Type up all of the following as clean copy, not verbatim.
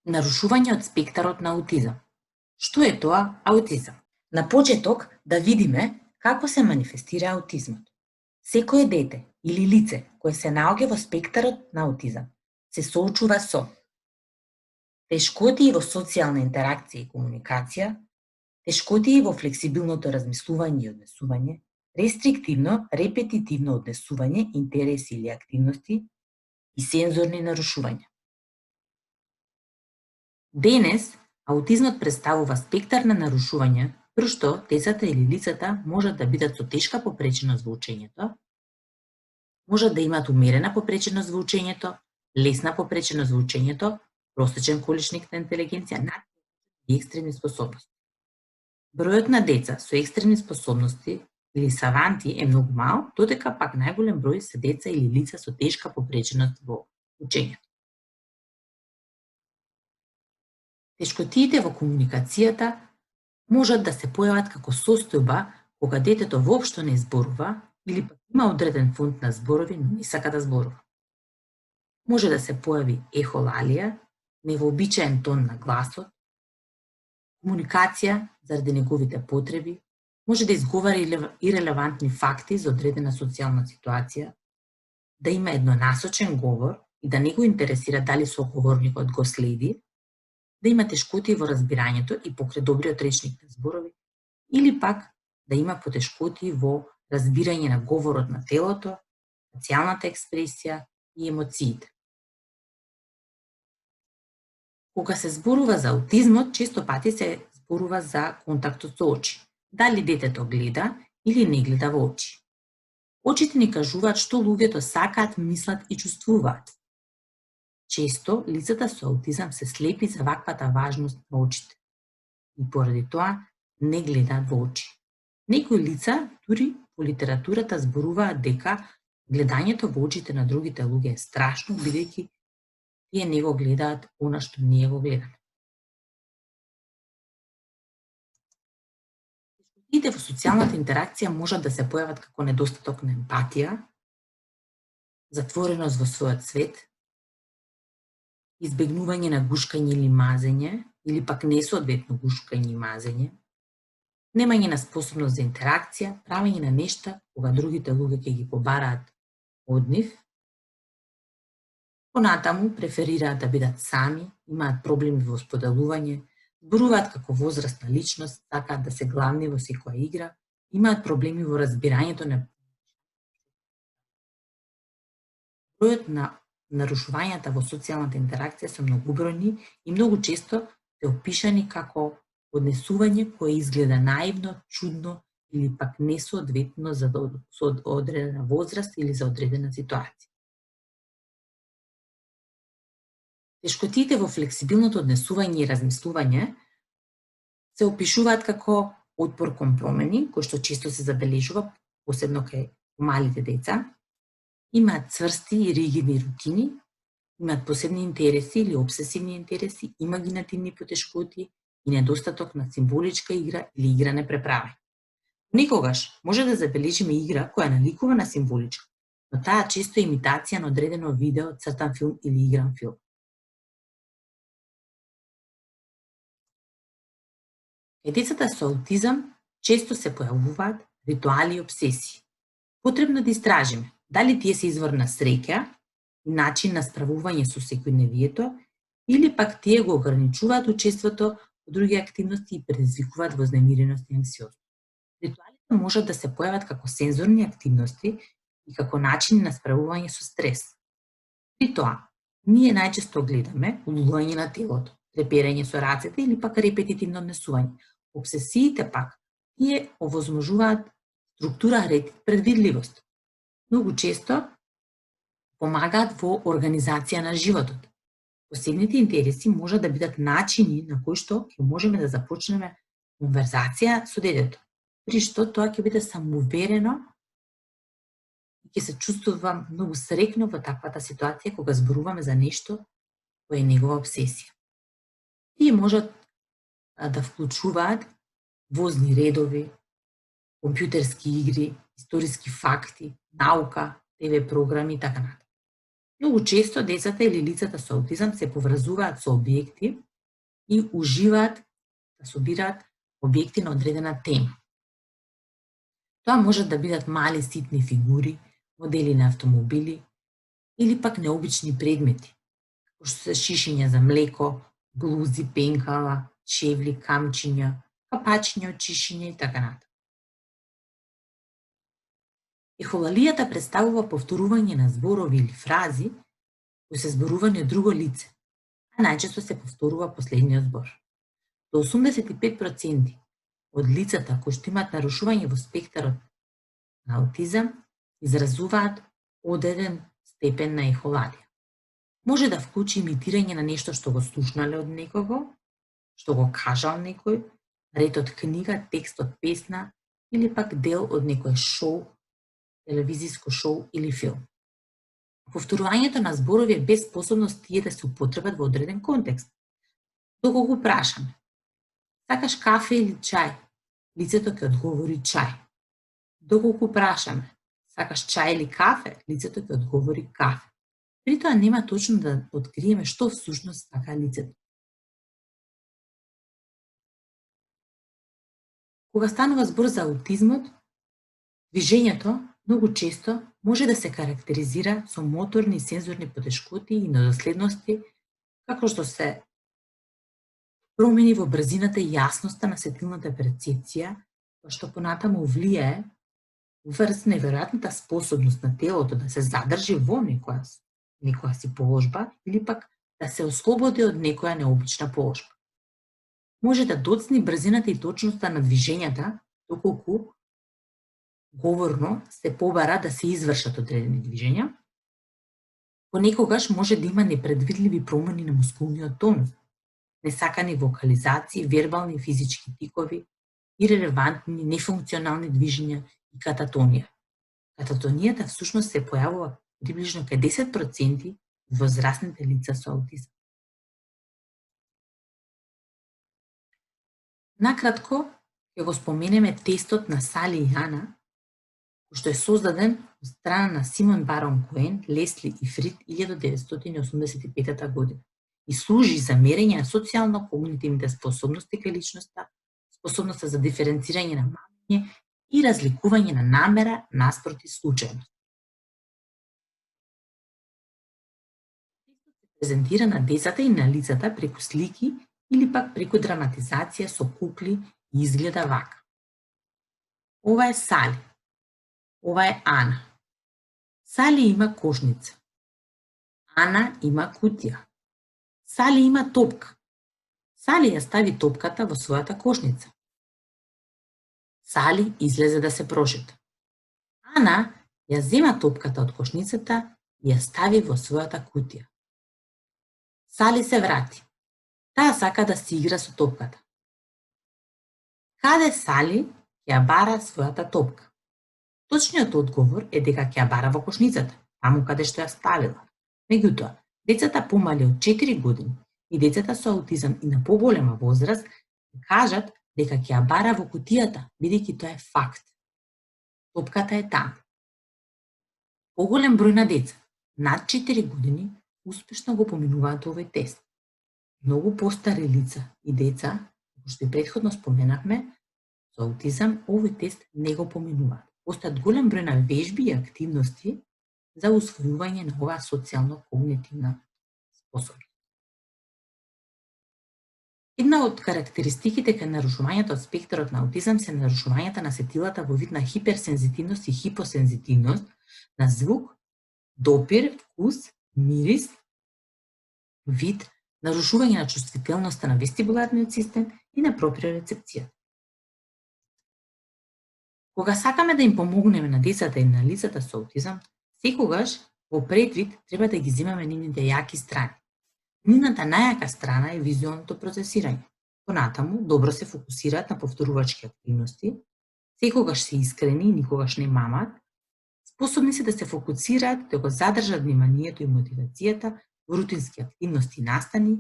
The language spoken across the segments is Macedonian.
Нарушување од спектарот на аутизам. Што е тоа аутизам? На почеток да видиме како се манифестира аутизмот. Секое дете или лице кое се наоѓа во спектарот на аутизам се соочува со тешкотии во социјална интеракција и комуникација, тешкотии во флексибилното размислување и однесување, рестриктивно, репетитивно однесување, интереси или активности и сензорни нарушувања. Денес, аутизмот представува спектар на нарушувања, при што децата или лицата можат да бидат со тешка попреченост во учењето, можат да имаат умерена попреченост во учењето, лесна попреченост во учењето, просечен количник на интелигенција, и екстремни способности. Бројот на деца со екстремни способности или саванти е многу мал, додека пак најголем број се деца или лица со тешка попреченост во учењето. Тешкотиите во комуникацијата можат да се појават како состојба кога детето воопшто не зборува или пак има одреден фонд на зборови, но не сака да зборува. Може да се појави ехолалија, невообичаен тон на гласот, комуникација заради неговите потреби, може да изговара ирелевантни факти за одредена социјална ситуација, да има еднонасочен говор и да не го интересира дали соговорникот го следи, да има тешкоти во разбирањето и покрај добриот речник на зборови, или пак да има потешкоти во разбирање на говорот на телото, фацијалната експресија и емоциите. Кога се зборува за аутизмот, често пати се зборува за контактот со очи. Дали детето гледа или не гледа во очи. Очите ни кажуваат што луѓето сакаат, мислат и чувствуваат. Често, лицата со аутизам се слепи за ваквата важност на очите и поради тоа не гледаат во очи. Некои лица, дури во литературата, зборуваат дека гледањето во очите на другите луѓе е страшно, бидејќи тие не го гледаат она што ние го гледаме. Тешкотиите во социјалната интеракција можат да се појават како недостаток на емпатија, затвореност во својот свет, избегнување на гушкање или мазење, или пак несоодветно гушкање и мазење, немање на способност за интеракција, правење на нешта кога другите луѓе ќе ги побараат од нив, понатаму преферираат да бидат сами, имаат проблеми во споделување, зборуваат како возрастна личност, сакаат да се главни во секоја игра, имаат проблеми во разбирањето на бројот на нарушувањата во социјалната интеракција се многубројни и многу често се опишани како однесување кое изгледа наивно, чудно или пак несоодветно за одредена возраст или за одредена ситуација. Тешкотиите во флексибилното однесување и размислување се опишуваат како отпор кон промени, кој што често се забележува, посебно кај малите деца, имаат цврсти и ригидни рутини, имаат посебни интереси или обсесивни интереси, имагинативни потешкоти и недостаток на символичка игра или игране преправање. Некогаш може да забележиме игра која наликува на символичка, но таа често е имитација на одредено видео, цртан филм или игран филм. Кај децата со аутизам често се појавуваат ритуали и обсесии. Потребно да истражиме дали тие се извор на среќа и начин на справување со секојдневието, или пак тие го ограничуваат учеството во други активности и предизвикуваат вознемиреност и анксиозност. Ритуалите можат да се појават како сензорни активности и како начин на справување со стрес. При тоа, ние најчесто гледаме улување на телото, треперење со рацете или пак репетитивно однесување. Обсесиите пак, тие овозможуваат структура, ред и предвидливост. Многу често помагаат во организација на животот. Посебните интереси може да бидат начини на кои што ќе можеме да започнеме конверзација со детето, при што тоа ќе биде самоуверено и ќе се чувствува многу среќно во таквата ситуација кога зборуваме за нешто кое е негова обсесија. Тие можат да вклучуваат возни редови, компјутерски игри, историски факти, наука, ТВ програми и така натаму. Многу често децата или лицата со аутизам се поврзуваат со објекти и уживаат да собираат објекти на одредена тема. Тоа можат да бидат мали ситни фигури, модели на автомобили или пак необични предмети, како што се шишиња за млеко, блузи, пенкала, чевли, камчиња, капачиња од чишиње и така натаму. Ехолалијата представува повторување на зборови или фрази кои се зборувани од друго лице, а најчесто се повторува последниот збор. До 85% од лицата кои што имаат нарушување во спектарот на аутизам изразуваат одреден степен на ехолалија. Може да вклучи имитирање на нешто што го слушнале од некого, што го кажал некој, ред од книга, текст од песна или пак дел од некој шоу, телевизиско шоу или филм. Повторувањето на зборови е без способност тие да се употребат во одреден контекст. Доколку прашаме, сакаш кафе или чај? Лицето ќе одговори чај. Доколку прашаме, сакаш чај или кафе? Лицето ќе одговори кафе. При тоа нема точно да откриеме што всушност сака лицето. Кога станува збор за аутизмот, движењето многу често може да се карактеризира со моторни и сензорни потешкоти и недоследности, како што се промени во брзината и јасноста на сетилната перцепција, што понатаму влијае врз неверојатната способност на телото да се задржи во некоја си положба или пак да се ослободи од некоја необична положба. Може да доцни брзината и точноста на движењата, доколку говорно се побара да се извршат одредени движења. Понекогаш може да има непредвидливи промени на мускулниот тонус, несакани вокализации, вербални и физички тикови, ирелевантни, нефункционални движења и кататонија. Кататонијата всушност се појавува приближно кај 10% во возрастните лица со аутизам. Накратко, ќе го споменеме тестот на Сали и Ана, што е создаден од страна на Симон Барон Коен, Лесли и Фрид 1985 година и служи за мерење на социјално-когнитивните способности кај личноста, способноста за диференцирање на мамење и разликување на намера наспроти случајност. Тестот се презентира на децата и на лицата преку слики или пак преку драматизација со кукли и изгледа вака. Ова е Сали. Ова е Ана. Сали има кошница. Ана има кутија. Сали има топка. Сали ја стави топката во својата кошница. Сали излезе да се прошета. Ана ја зема топката од кошницата и ја стави во својата кутија. Сали се врати. Таа сака да си игра со топката. Каде Сали ќе ја бара својата топка? Точниот одговор е дека ќе ја бара во кошницата, таму каде што ја ставила. Меѓутоа, децата помали од 4 години и децата со аутизам и на поголема возраст кажат дека ќе ја бара во кутијата, бидејќи тоа е факт. Топката е таму. Поголем број на деца, над 4 години, успешно го поминуваат овој тест. Многу постари лица и деца, како што и претходно споменавме, со аутизам овој тест не го поминуваат. Постојат голем број на вежби и активности за усвојување на оваа социјално-когнитивна способност. Една од карактеристиките кај нарушувањето од спектарот на аутизам се нарушувањата на сетилата во вид на хиперсензитивност и хипосензитивност на звук, допир, вкус, мирис, вид, нарушување на чувствителноста на вестибуларниот систем и на проприорецепцијата. Кога сакаме да им помогнеме на децата и на лицата со аутизам, секогаш во предвид треба да ги земаме нивните јаки страни. Нивната најака страна е визуелното процесирање. Понатаму, добро се фокусираат на повторувачки активности, секогаш се искрени и никогаш не мамат, способни се да се фокусираат, да го задржат вниманието и мотивацијата во рутински активности и настани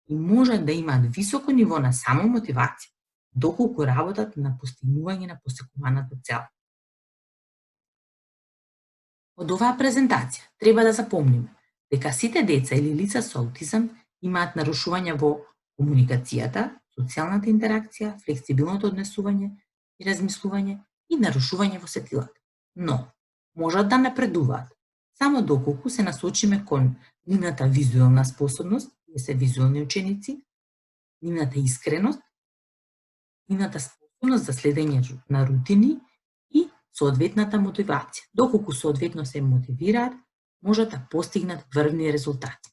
и можат да имаат високо ниво на самомотивација, доколку работат на постигнување на посекуваната цел. Од оваа презентација треба да запомниме дека сите деца или лица со аутизам имаат нарушување во комуникацијата, социјалната интеракција, флексибилното однесување и размислување и нарушување во сетилата. Но, можат да напредуваат само доколку се насочиме кон нивната визуелна способност, тие се визуелни ученици, нивната искреност, нивната способност за следење на рутини и соодветната мотивација. Доколку соодветно се мотивираат, можат да постигнат врвни резултати.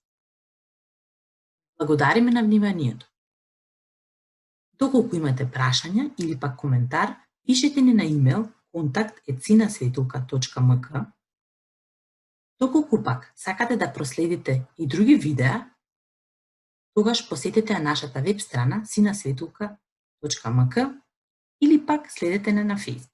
Благодариме на вниманието. Доколку имате прашања или пак коментар, пишете ни на имейл kontakt@sinasvetulka.mk. Доколку пак сакате да проследите и други видеа, тогаш посетете нашата веб страна sinasvetulka.mk или пак следете на Facebook.